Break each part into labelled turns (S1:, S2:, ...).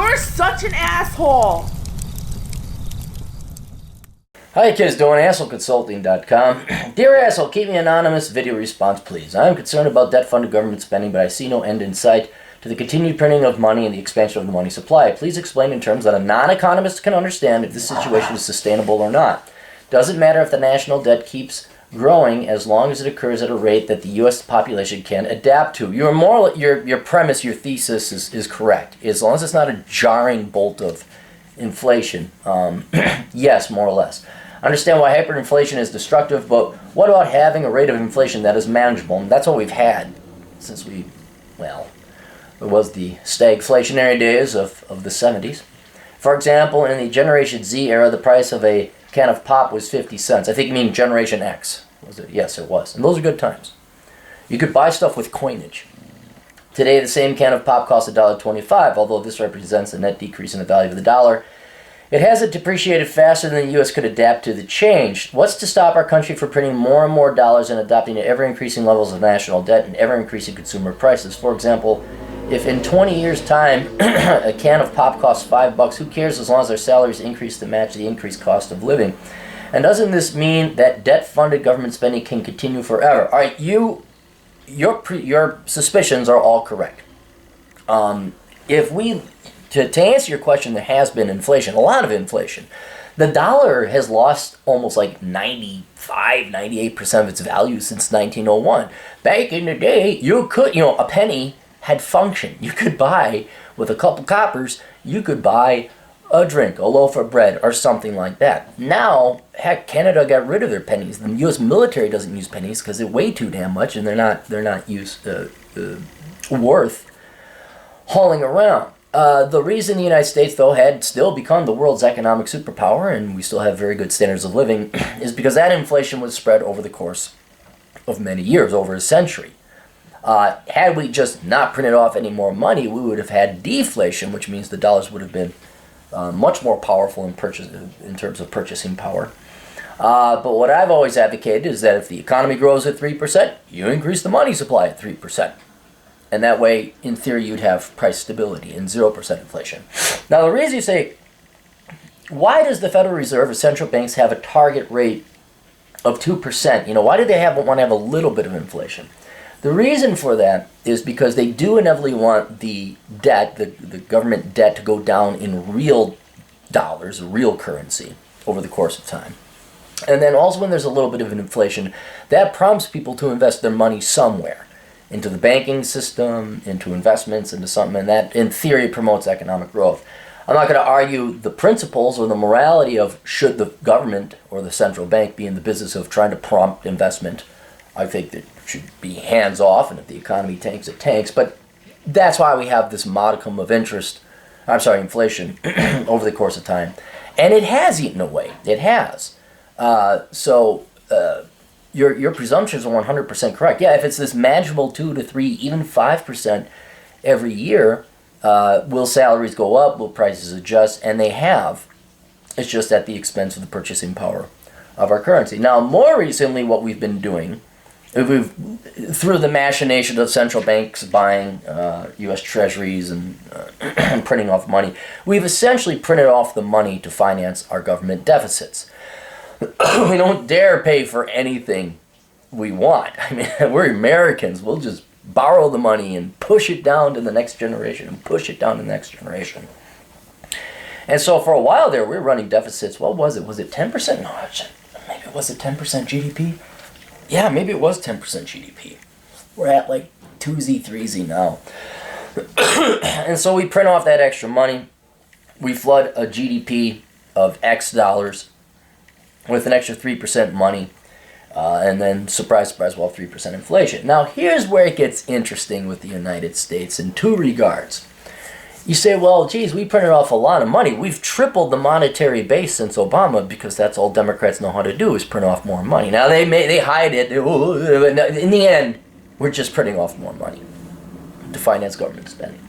S1: You're such an asshole!
S2: How you kids doing? AssholeConsulting.com. Dear asshole, keep me anonymous. Video response, please. I am concerned about debt-funded government spending, but I see no end in sight to the continued printing of money and the expansion of the money supply. Please explain in terms that a non-economist can understand if this situation is sustainable or not. Does it matter if the national debt keeps growing as long as it occurs at a rate that the U.S. population can adapt to? Your premise, your thesis is correct. As long as it's not a jarring bolt of inflation, yes, more or less. Understand why hyperinflation is destructive, but what about having a rate of inflation that is manageable? And that's what we've had since it was the stagflationary days of the 70s. For example, in the Generation Z era, the price of a can of pop was 50 cents. I think you mean Generation X. Was it? Yes, it was. And those are good times. You could buy stuff with coinage. Today, the same can of pop costs $1.25, although this represents a net decrease in the value of the dollar. It hasn't depreciated faster than the U.S. could adapt to the change. What's to stop our country from printing more and more dollars and adopting ever-increasing levels of national debt and ever-increasing consumer prices? For example, if in 20 years' time a can of pop costs $5, who cares as long as their salaries increase to match the increased cost of living? And doesn't this mean that debt-funded government spending can continue forever? All right, your suspicions are all correct. To answer your question, there has been inflation, a lot of inflation. The dollar has lost almost like 98% of its value since 1901. Back in the day, a penny had function. You could buy, with a couple coppers, you could buy a drink, a loaf of bread, or something like that. Now, heck, Canada got rid of their pennies. The U.S. military doesn't use pennies because they weigh too damn much, and they're not worth hauling around. The reason the United States, though, had still become the world's economic superpower, and we still have very good standards of living, is because that inflation was spread over the course of many years, over a century. Had we just not printed off any more money, we would have had deflation, which means the dollars would have been much more powerful in terms of purchasing power. But what I've always advocated is that if the economy grows at 3%, you increase the money supply at 3%. And that way, in theory, you'd have price stability and 0% inflation. Now, the reason you say, why does the Federal Reserve or central banks have a target rate of 2%? Why do they want to have a little bit of inflation? The reason for that is because they do inevitably want the debt, the government debt, to go down in real dollars, real currency, over the course of time. And then also when there's a little bit of an inflation, that prompts people to invest their money somewhere. Into the banking system, into investments, into something, and that, in theory, promotes economic growth. I'm not going to argue the principles or the morality of should the government or the central bank be in the business of trying to prompt investment. I think that should be hands-off, and if the economy tanks, it tanks. But that's why we have this modicum of inflation over the course of time. And it has eaten away. It has. Your presumptions are 100% correct. Yeah, if it's this manageable 2 to 3, even 5% every year, will salaries go up? Will prices adjust? And they have. It's just at the expense of the purchasing power of our currency. Now, more recently, what we've been doing, through the machination of central banks buying U.S. treasuries and printing off money, we've essentially printed off the money to finance our government deficits. We don't dare pay for anything we want. I mean, we're Americans. We'll just borrow the money and push it down to the next generation and push it down to the next generation. And so for a while there, we were running deficits. What was it? Was it 10%? No, maybe was it 10% GDP? Yeah, maybe it was 10% GDP. We're at like 2Z, 3Z now. And so we print off that extra money. We flood a GDP of X dollars with an extra 3% money, and then, surprise, surprise, 3% inflation. Now, here's where it gets interesting with the United States in two regards. You say, well, geez, we printed off a lot of money. We've tripled the monetary base since Obama because that's all Democrats know how to do is print off more money. Now, they hide it. But in the end, we're just printing off more money to finance government spending.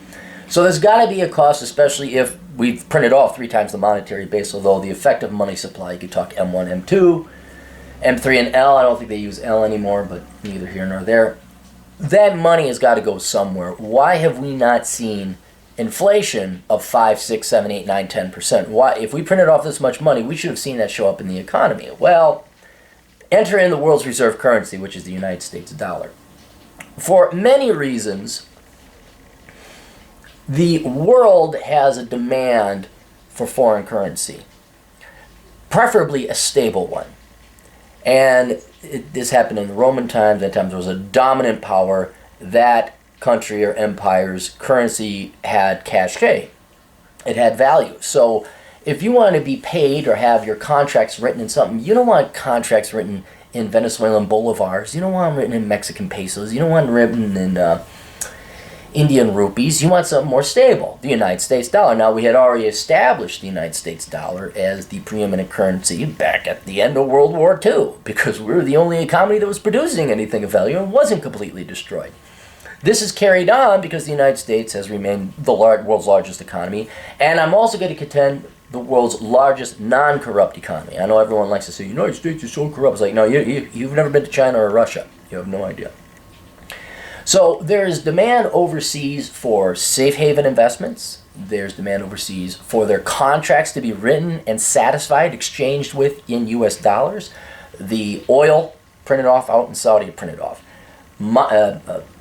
S2: So there's got to be a cost, especially if we've printed off 3 times the monetary base, although the effective money supply, you could talk M1, M2, M3, and L. I don't think they use L anymore, but neither here nor there. That money has got to go somewhere. Why have we not seen inflation of 5, 6, 7, 8, 9, 10%. Why, if we printed off this much money, we should have seen that show up in the economy. Well, enter in the world's reserve currency, which is the United States dollar. For many reasons, the world has a demand for foreign currency, preferably a stable one. And this happened in the Roman times. At times there was a dominant power. That country or empire's currency had cachet. It had value. So if you want to be paid or have your contracts written in something, you don't want contracts written in Venezuelan bolivars. You don't want them written in Mexican pesos. You don't want them written in Indian rupees. You want something more stable, the United States dollar. Now, we had already established the United States dollar as the preeminent currency back at the end of World War II, because we were the only economy that was producing anything of value and wasn't completely destroyed. This is carried on because the United States has remained the world's largest economy, and I'm also going to contend the world's largest non-corrupt economy. I know everyone likes to say, the United States is so corrupt. It's like, no, you've never been to China or Russia. You have no idea. So there's demand overseas for safe haven investments. There's demand overseas for their contracts to be written and satisfied, exchanged with in U.S. dollars. The oil printed off out in Saudi, printed off.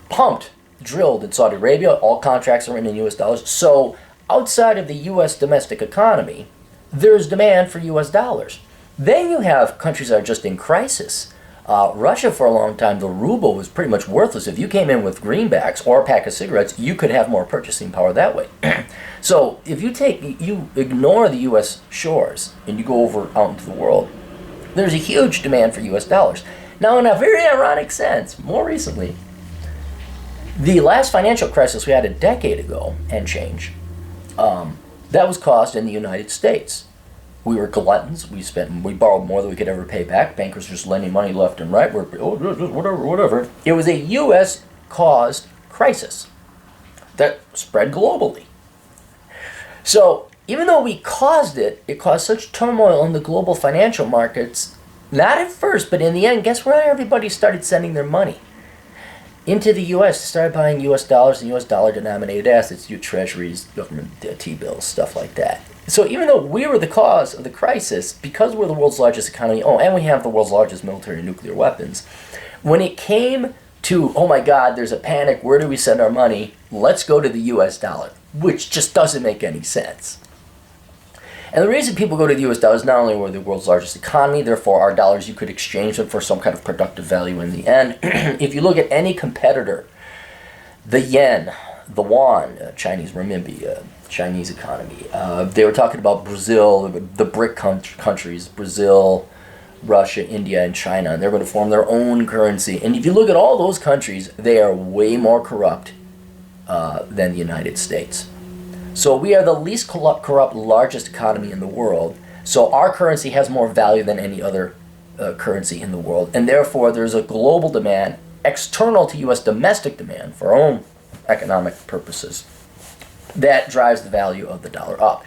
S2: Pumped, drilled in Saudi Arabia, all contracts are written in U.S. dollars. So outside of the U.S. domestic economy, there's demand for U.S. dollars. Then you have countries that are just in crisis. Russia, for a long time, the ruble was pretty much worthless. If you came in with greenbacks or a pack of cigarettes, you could have more purchasing power that way. So if you ignore the U.S. shores and you go over out into the world, there's a huge demand for U.S. dollars. Now, in a very ironic sense, more recently, the last financial crisis we had a decade ago and change, that was caused in the United States. We were gluttons. We borrowed more than we could ever pay back. Bankers just lending money left and right. Whatever. It was a U.S.-caused crisis that spread globally. So even though we caused it, it caused such turmoil in the global financial markets, not at first, but in the end, guess where everybody started sending their money? Into the U.S. They started buying U.S. dollars and U.S. dollar-denominated assets, treasuries, government T-bills, stuff like that. So even though we were the cause of the crisis, because we're the world's largest economy, and we have the world's largest military and nuclear weapons, when it came to, oh my God, there's a panic, where do we send our money? Let's go to the U.S. dollar, which just doesn't make any sense. And the reason people go to the U.S. dollar is not only we're the world's largest economy, therefore our dollars, you could exchange them for some kind of productive value in the end. If you look at any competitor, the yen, the yuan, Chinese renminbi, Chinese economy, they were talking about Brazil, the BRIC countries, Brazil, Russia, India, and China, and they're going to form their own currency. And if you look at all those countries, they are way more corrupt than the United States. So we are the least corrupt, largest economy in the world. So our currency has more value than any other currency in the world. And therefore, there's a global demand, external to U.S. domestic demand for our own economic purposes, that drives the value of the dollar up.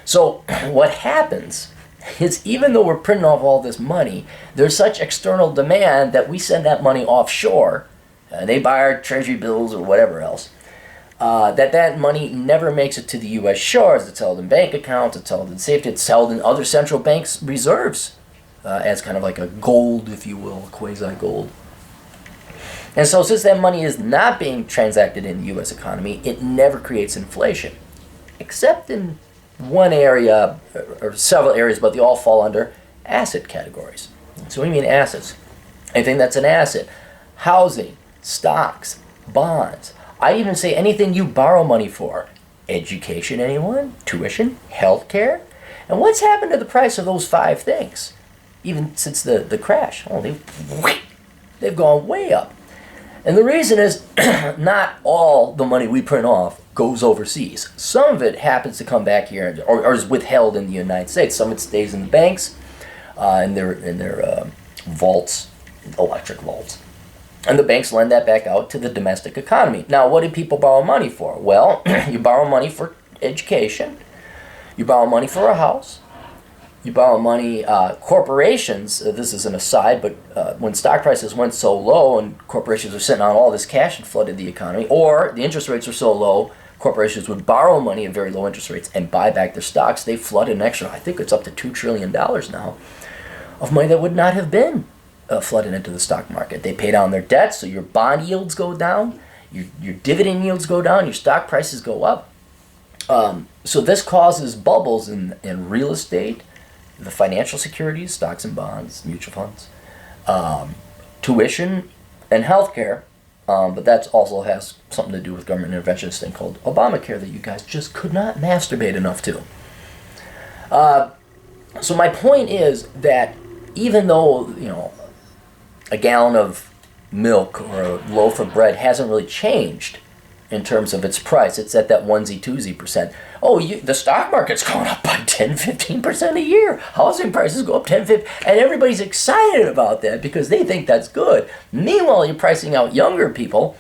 S2: So what happens is, even though we're printing off all this money, there's such external demand that we send that money offshore. They buy our treasury bills or whatever else. That money never makes it to the U.S. shores. It's held in bank accounts, it's held in safety, it's held in other central banks' reserves as kind of like a gold, if you will, quasi-gold. And so since that money is not being transacted in the U.S. economy, it never creates inflation, except in one area, or several areas, but they all fall under asset categories. So what do you mean assets? Anything that's an asset. Housing, stocks, bonds. I even say anything you borrow money for. Education, anyone? Tuition? Healthcare? And what's happened to the price of those 5 things? Even since the crash. Oh, they've gone way up. And the reason is not all the money we print off goes overseas. Some of it happens to come back here or is withheld in the United States. Some of it stays in the banks, in their vaults, electric vaults. And the banks lend that back out to the domestic economy. Now, what do people borrow money for? Well, you borrow money for education. You borrow money for a house. You borrow money, corporations, this is an aside, but when stock prices went so low and corporations were sitting on all this cash and flooded the economy, or the interest rates were so low, corporations would borrow money at very low interest rates and buy back their stocks, they flooded an extra, I think it's up to $2 trillion now, of money that would not have been flooded into the stock market. They pay down their debts, so your bond yields go down, your dividend yields go down, your stock prices go up. So this causes bubbles in real estate, the financial securities, stocks and bonds, mutual funds, tuition, and healthcare. But that also has something to do with government intervention, this thing called Obamacare that you guys just could not masturbate enough to. So my point is that even though, a gallon of milk or a loaf of bread hasn't really changed in terms of its price, it's at that onesie, twosie percent. Oh, the stock market's going up by 10, 15% a year. Housing prices go up 10, 15, and everybody's excited about that because they think that's good. Meanwhile, you're pricing out younger people.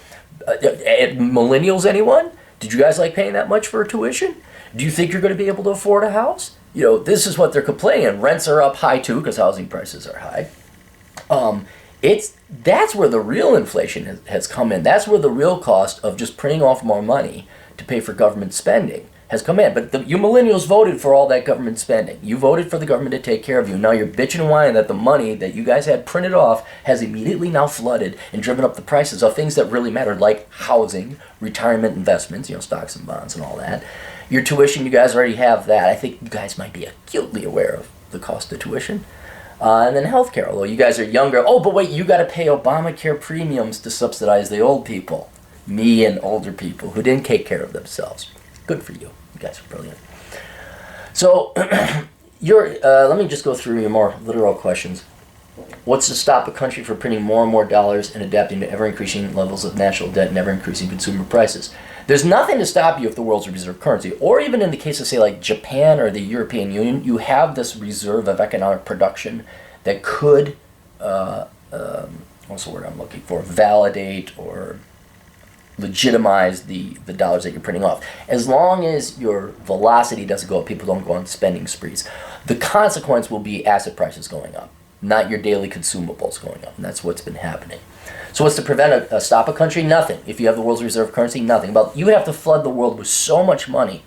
S2: Millennials, anyone? Did you guys like paying that much for tuition? Do you think you're going to be able to afford a house? This is what they're complaining. Rents are up high too because housing prices are high. That's where the real inflation has come in. That's where the real cost of just printing off more money to pay for government spending has come in. But you millennials voted for all that government spending. You voted for the government to take care of you. Now you're bitching and whining that the money that you guys had printed off has immediately now flooded and driven up the prices of things that really mattered, like housing, retirement investments, stocks and bonds and all that. Your tuition, you guys already have that. I think you guys might be acutely aware of the cost of tuition. And then healthcare, although you guys are younger. Oh, but wait, you got to pay Obamacare premiums to subsidize the old people. Me and older people who didn't take care of themselves. Good for you. You guys are brilliant. So, let me just go through your more literal questions. What's to stop a country from printing more and more dollars and adapting to ever-increasing levels of national debt and ever-increasing consumer prices? There's nothing to stop you if the world's reserve currency, or even in the case of, say, like Japan or the European Union, you have this reserve of economic production that could, what's the word I'm looking for, validate or legitimize the dollars that you're printing off. As long as your velocity doesn't go up, people don't go on spending sprees. The consequence will be asset prices going up, not your daily consumables going up, and that's what's been happening. So what's to prevent stop a country? Nothing. If you have the world's reserve currency, nothing. But you have to flood the world with so much money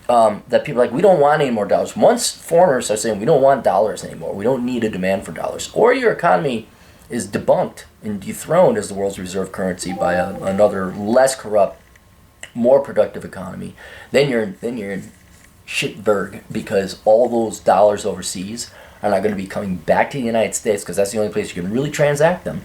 S2: that people are like, we don't want any more dollars. Once foreigners are saying we don't want dollars anymore, we don't need a demand for dollars, or your economy is debunked and dethroned as the world's reserve currency by another less corrupt, more productive economy, then you're in shitberg, because all those dollars overseas are not going to be coming back to the United States because that's the only place you can really transact them.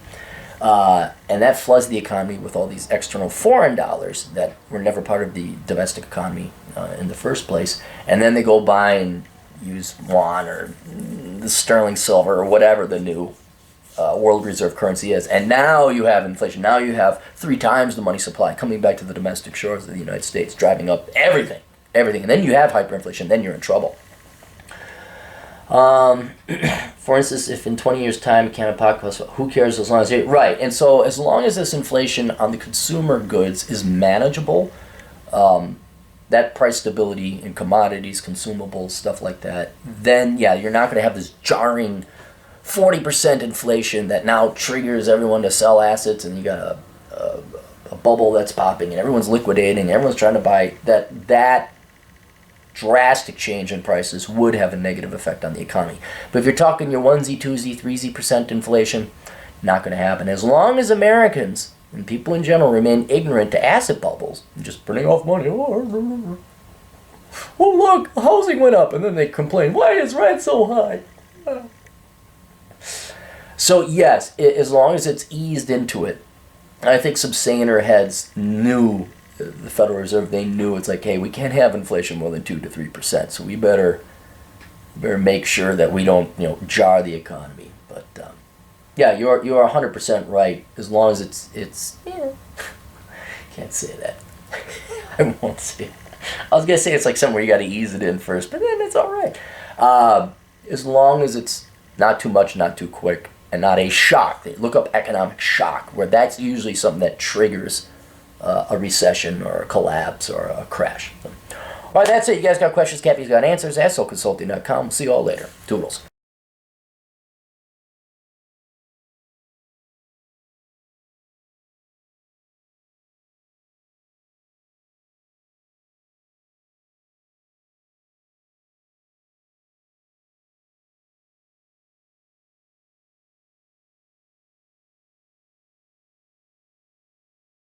S2: And that floods the economy with all these external foreign dollars that were never part of the domestic economy in the first place. And then they go buy and use yuan or the sterling silver or whatever the new world reserve currency is. And now you have inflation. Now you have 3 times the money supply coming back to the domestic shores of the United States, driving up everything. And then you have hyperinflation. Then you're in trouble. For instance, if in 20 years' time it can't apocalypse, who cares as long as it... Right, and so as long as this inflation on the consumer goods is manageable, that price stability in commodities, consumables, stuff like that, then, yeah, you're not going to have this jarring 40% inflation that now triggers everyone to sell assets, and you got a bubble that's popping, and everyone's liquidating, and everyone's trying to buy that drastic change in prices would have a negative effect on the economy. But if you're talking your 1Z, 2Z, 3Z% inflation, not going to happen. As long as Americans and people in general remain ignorant to asset bubbles and just printing off money, oh look, housing went up, and then they complain, why is rent so high? So yes, as long as it's eased into it, I think some saner heads knew, the Federal Reserve, they knew it's like, hey, we can't have inflation more than 2 to 3%, so we better make sure that we don't, jar the economy. But yeah, you're 100% right. As long as it's can't say that. I won't say it. I was gonna say it's like somewhere you got to ease it in first, but then it's all right. As long as it's not too much, not too quick, and not a shock. Look up economic shock, where that's usually something that triggers a recession or a collapse or a crash. All right, that's it. You guys got questions? Cappy's got answers. AssheleConsulting.com. We'll see you all later. Toodles.